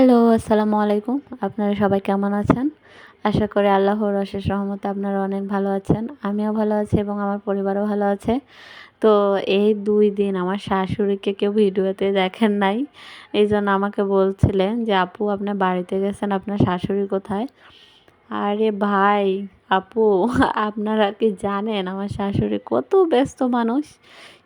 Hello, আসসালামু আলাইকুম। আপনারা সবাই কেমন আছেন? আশা করি আল্লাহর অশেষ রহমতে আপনারা অনেক ভালো আছেন। আমিও ভালো আছি এবং আমার পরিবারও ভালো আছে। তো এই ২ দিন আমার শাশুড়িকে কেউ ভিডিওতে দেখেন নাই। এইজন্য আমাকে বলছিলেন যে, "আপু আপনি বাড়িতে গেছেন, আপনার শাশুড়ি কোথায়?" আরে ভাই, আপু আপনারা কি জানেন আমার শাশুড়ি কত ব্যস্ত মানুষ?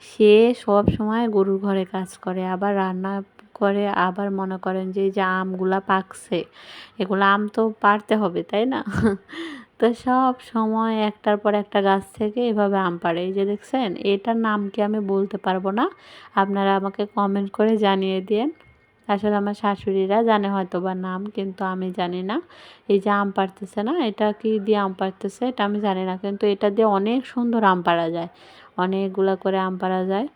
সে সবসময় গরুর ঘরে কাজ করে, আবার রান্না করে, আবার মনে করেন যে এই যে আমগুলা পাকছে, এগুলো আম তো পাড়তে হবে, তাই না? তো সব সময় একটার পর একটা গাছ থেকে এভাবে আম পাড়ে। এই যে দেখছেন, এটার নাম কি আমি বলতে পারবো না। আপনারা আমাকে কমেন্ট করে জানিয়ে দিয়েন। আসলে আমার শাশুড়িরা জানে হয়তোবা নাম, কিন্তু আমি জানি না। এই যে আম পাড়তেছে না, এটা কি দিয়ে আম পাড়তেছে এটা আমি জানি না, কিন্তু এটা দিয়ে অনেক সুন্দর আম পাড়া যায়, অনেকগুলা করে আম পাড়া যায়।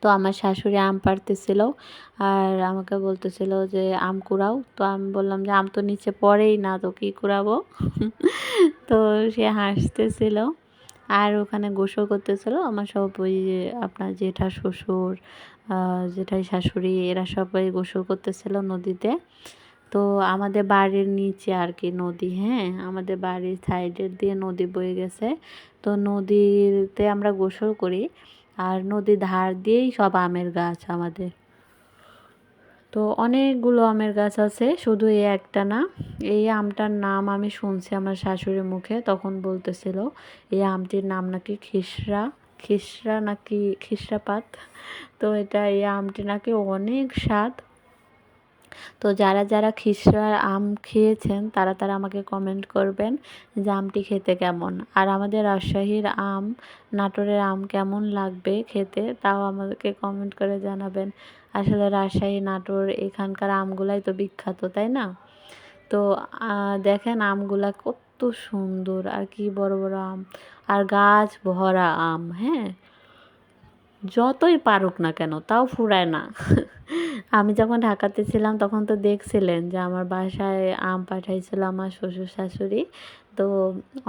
তো আমার শাশুড়ি আম পাড়তেছিল আর আমাকে বলতেছিল যে আম কুড়াও। তো আমি বললাম যে আম তো নিচে পড়েই না, তো কী কুড়াবো? তো সে হাসতেছিল আর ওখানে গোসল করতেছিল আমার সব ওই যে আপনার জেঠা শ্বশুর, জেঠাই শাশুড়ি, এরা সবাই গোসল করতেছিল নদীতে। তো আমাদের বাড়ির নিচে আর কি নদী, হ্যাঁ, আমাদের বাড়ির সাইডের দিয়ে নদী বয়ে গেছে। তো নদীতে আমরা গোসল করি আর নদীর ধার দিয়েই সব আমের গাছ আমাদের। তো অনেকগুলো আমের গাছ আছে, শুধু এই একটা না। এই আমটার নাম আমি শুনছি আমার শাশুড়ির মুখে, তখন বলতেছিল এই আমটির নাম নাকি খিসরা, খিসরা নাকি খিসরা পাত। তো এই আমটি নাকি অনেক স্বাদ। তো যারা যারা খিসরার আম খেয়েছেন তারা আমাকে কমেন্ট করবেন যে আমটি খেতে কেমন, আর আমাদের রাজশাহীর আম, নাটোরের আম কেমন লাগবে খেতে তাও আমাদেরকে কমেন্ট করে জানাবেন। আসলে রাজশাহী, নাটোর এখানকার আমগুলাই তো বিখ্যাত, তাই না? তো দেখেন আমগুলা কত সুন্দর আর কি বড় বড় আম, আর গাছ ভরা আম, হ্যাঁ, যতই পারুক না কেন তাও ফুরায় না। আমি যখন ঢাকাতে ছিলাম তখন তো দেখছিলেন যে আমার বাসায় আম পাঠাইছিল আমার শ্বশুর শাশুড়ি। তো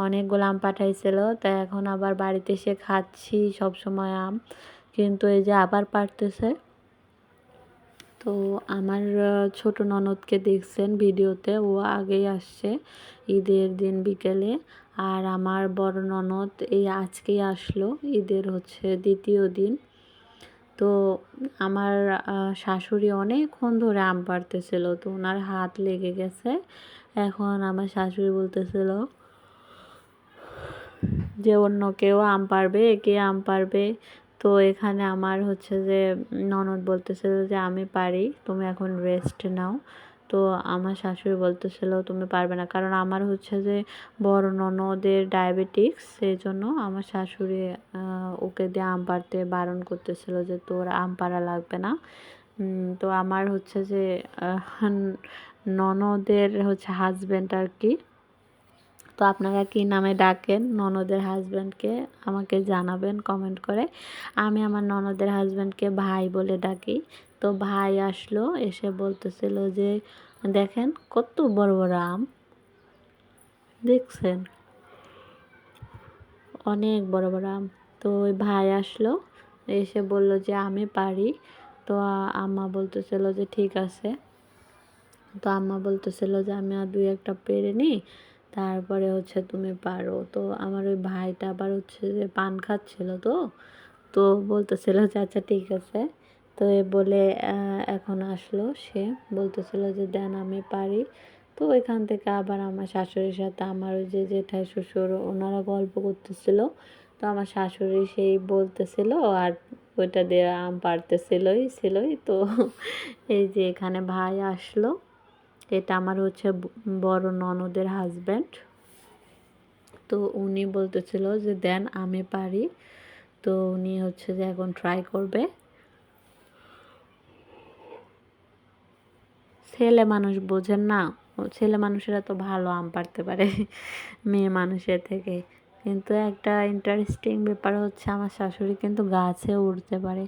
অনেকগুলো আম পাঠাইছিল, তো এখন আবার বাড়িতে এসে খাচ্ছি সব সময় আম, কিন্তু এই যে আবার পারতেছে। তো আমার ছোট ননদকে দেখছেন ভিডিওতে, ও আগেই আসছে ঈদের দিন বিকেলে। আর আমার বড় ননদ এই আজকেই আসলো, ঈদের হচ্ছে দ্বিতীয় দিন। তো আমার শাশুড়ি অনেকক্ষণ ধরে আম পাড়তেছিল, তো ওনার হাত লেগে গেছে। এখন আমার শাশুড়ি বলতেছিল যে অন্য কেউ আম পাড়বে, কে আম পাড়বে? তো এখানে আমার হচ্ছে যে ননদ বলতেছিল যে আমি পারি, তুমি এখন রেস্ট নাও। তো আমার শাশুড়ি বলতেছিল তুমি পারবে না, কারণ আমার হচ্ছে যে বড় ননদের ডায়াবেটিক্স, সেই জন্য আমার শাশুড়ি ওকে দিয়ে আম পাড়তে বারণ করতেছিল যে তোর আম পাড়া লাগবে না। তো আমার হচ্ছে যে ননদের হচ্ছে হাজব্যান্ড আর কি। তো আপনারা কি নামে ডাকেন ননদের হাজব্যান্ডকে আমাকে জানাবেন কমেন্ট করে। আমি আমার ননদের হাজব্যান্ডকে ভাই বলে ডাকি। তো ভাই আসলো, এসে বলতেছিল যে দেখেন কত বড় বড় আম, দেখছেন অনেক বড় বড় আম। তো ওই ভাই আসলো, এসে বলল যে আমি পারি। তো আম্মা বলতেছিল যে ঠিক আছে। তো আম্মা বলতেছিল যে আমি আর দুই একটা পেরে নিই, তারপরে হচ্ছে তুমি পারো। তো আমার ওই ভাইটা আবার হচ্ছে যে পান খাচ্ছিল, তো তো বলতেছিল যে আচ্ছা ঠিক আছে। তো এ বলে এখন আসলো, সে বলতেছিল যে দেন আমি পারি। তো এখান থেকে আবার আমার শাশুড়ির সাথে আমার ওই যে জেঠাই শ্বশুর ওনারা গল্প করতেছিল। তো আমার শাশুড়ি সেই বলতেছিল আর ওইটা দিয়ে আম পাড়তেছিলই। তো এই যে এখানে ভাই আসলো, এটা আমার হচ্ছে বড় ননদের হাজব্যান্ড। তো উনি বলতেছিল যে দেন আমি পারি। তো উনি হচ্ছে যে এখন ট্রাই করবে। ছেলে মানুষ বোঝেন না, ছেলে মানুষেরা তো ভালো আম পাড়তে পারে মেয়ে মানুষের থেকে। কিন্তু একটা ইন্টারেস্টিং ব্যাপার হচ্ছে আমার শাশুড়ি কিন্তু গাছে উঠতে পারে,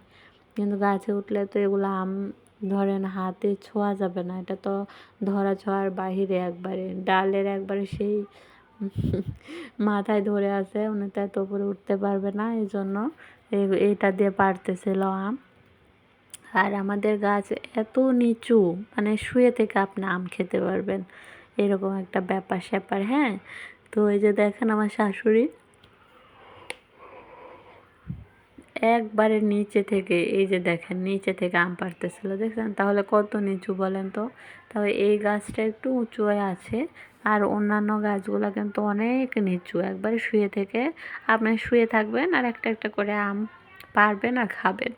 কিন্তু গাছে উঠলে তো এগুলো আম ধরেন হাতে ছোঁয়া যাবে না, এটা তো ধরা ছোঁয়ার বাহিরে, একবারে ডালের একবারে সেই মাথায় ধরে আছে, উনি তো এত উপরে উঠতে পারবে না, এই জন্য এইটা দিয়ে পারতেছিল আম। আর আমাদের গাছ এত নিচু, মানে শুয়ে থেকে আপনি আম খেতে পারবেন, এরকম একটা ব্যাপার স্যাপার। হ্যাঁ, তো এই যে দেখেন আমার শাশুড়ি একবারে নিচে থেকে, এই যে দেখেন নিচে থেকে আম পাড়তেছিল, দেখছেন? তাহলে কত নিচু বলেন তো। তবে এই গাছটা একটু উঁচু হয়ে আছে, আর অন্যান্য গাছগুলো কিন্তু অনেক নিচু। একবারে শুয়ে থেকে আপনি শুয়ে থাকবেন আর একটা একটা করে আম পারবেন আর খাবেন।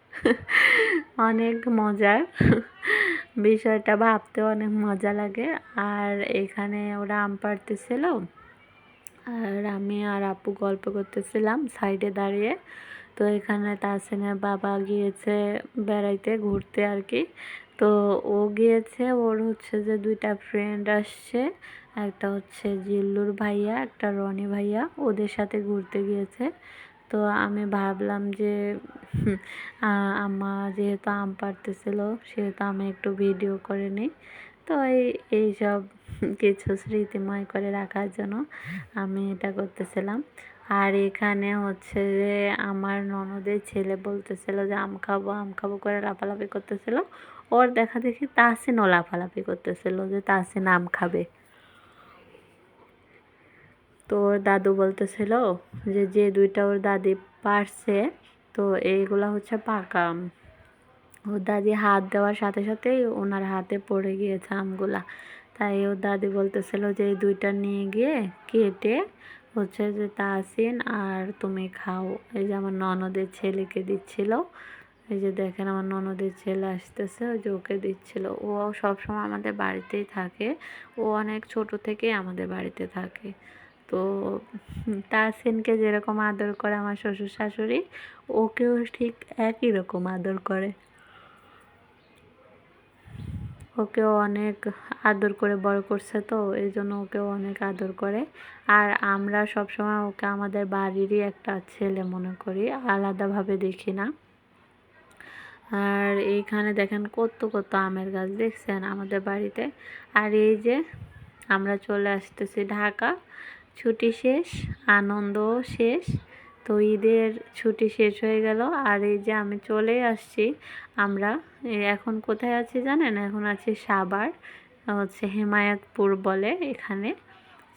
অনেক মজার বিষয়টা, ভাবতে অনেক মজা লাগে। আর এখানে ওরা আম পাড়তেছিল, আর আমি আর আপু গল্প করতেছিলাম সাইডে দাঁড়িয়ে। তো এখানে তাহসিনের বাবা গিয়েছে বেড়াইতে, ঘুরতে আর কি। তো ও গিয়েছে, ওর হচ্ছে যে 2টা ফ্রেন্ড আসছে, একটা হচ্ছে জিল্লুর ভাইয়া, একটা রনি ভাইয়া, ওদের সাথে ঘুরতে গিয়েছে। তো আমি ভাবলাম যে আম্মা যেহেতু আম পাড়তেছিল, সেহেতু আমি একটু ভিডিও করে নিই। তো এইসব কিছু স্মৃতিময় করে রাখার জন্য আমি এটা করতেছিলাম। আর এখানে হচ্ছে যে আমার ননদের ছেলে বলতেছিল যে আম খাবো আম খাবো করে লাফালাফি করতেছিল। ওর দেখা দেখি তাহসিনও লাফালাফি করতেছিল যে তাহসিন আম খাবে। তো ওর দাদু বলতেছিল যে যে 2টা ওর দাদি পারছে, তো এইগুলা হচ্ছে পাকা আম। ওর দাদি হাত দেওয়ার সাথে সাথেই ওনার হাতে পড়ে গিয়েছে আমগুলা। তাই ওর দাদি বলতেছিল যে এই 2টা নিয়ে গিয়ে কেটে হচ্ছে যে তাহসিন আর তুমি খাও। এই যে আমার ননদের ছেলেকে দিচ্ছিল, এই যে দেখেন আমার ননদের ছেলে আসতেছে, ওই যে ওকে দিচ্ছিল। ও সবসময় আমাদের বাড়িতেই থাকে, ও অনেক ছোট থেকেই আমাদের বাড়িতে থাকে। তো তাহসিনকে যেরকম আদর করে আমার শ্বশুর শাশুড়ি, ওকেও ঠিক একই রকম আদর করে। ওকেও অনেক আদর করে বড় করছে, তো এই জন্য ওকেও অনেক আদর করে। আর আমরা সবসময় ওকে আমাদের বাড়িরই একটা ছেলে মনে করি, আলাদাভাবে দেখি না। আর এইখানে দেখেন কত কত আমের গাছ দেখছেন আমাদের বাড়িতে। আর এই যে আমরা চলে আসতেছি ঢাকা, ছুটি শেষ, আনন্দও শেষ। তো ঈদের ছুটি শেষ হয়ে গেল, আর এই যে আমি চলে আসছি। আমরা এখন কোথায় আছি জানেন? এখন আছি সাভার, হচ্ছে হেমায়েতপুর বলে, এখানে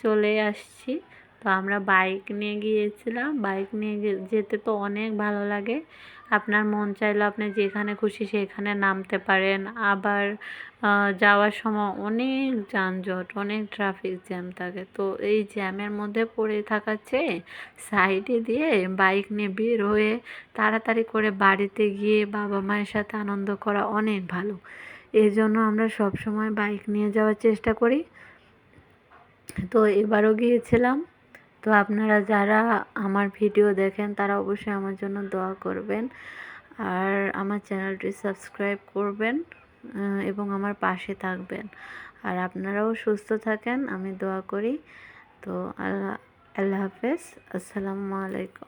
চলে আসছি। তো আমরা বাইক নিয়ে গিয়েছিলাম, বাইক নিয়ে যেতে তো অনেক ভালো লাগে। আপনার মন চাইলে আপনি যেখানে খুশি সেখানে নামতে পারেন। আবার যাওয়ার সময় অনেক যানজট, অনেক ট্রাফিক জ্যাম থাকে। তো এই জ্যামের মধ্যে পড়ে থাকার চেয়ে সাইডে দিয়ে বাইক নিয়ে বের হয়ে তাড়াতাড়ি করে বাড়িতে গিয়ে বাবা মায়ের সাথে আনন্দ করা অনেক ভালো। এই জন্য আমরা সবসময় বাইক নিয়ে যাওয়ার চেষ্টা করি। তো এবারও গিয়েছিলাম। তো আপনারা যারা আমার ভিডিও দেখেন তারা অবশ্যই আমার জন্য দোয়া করবেন, আর আমার চ্যানেলটি সাবস্ক্রাইব করবেন, এবং আমার পাশে থাকবেন। আর আপনারাও সুস্থ থাকেন, আমি দোয়া করি। তো আল্লাহ আল্লাহ হাফেজ, আসসালামু আলাইকুম।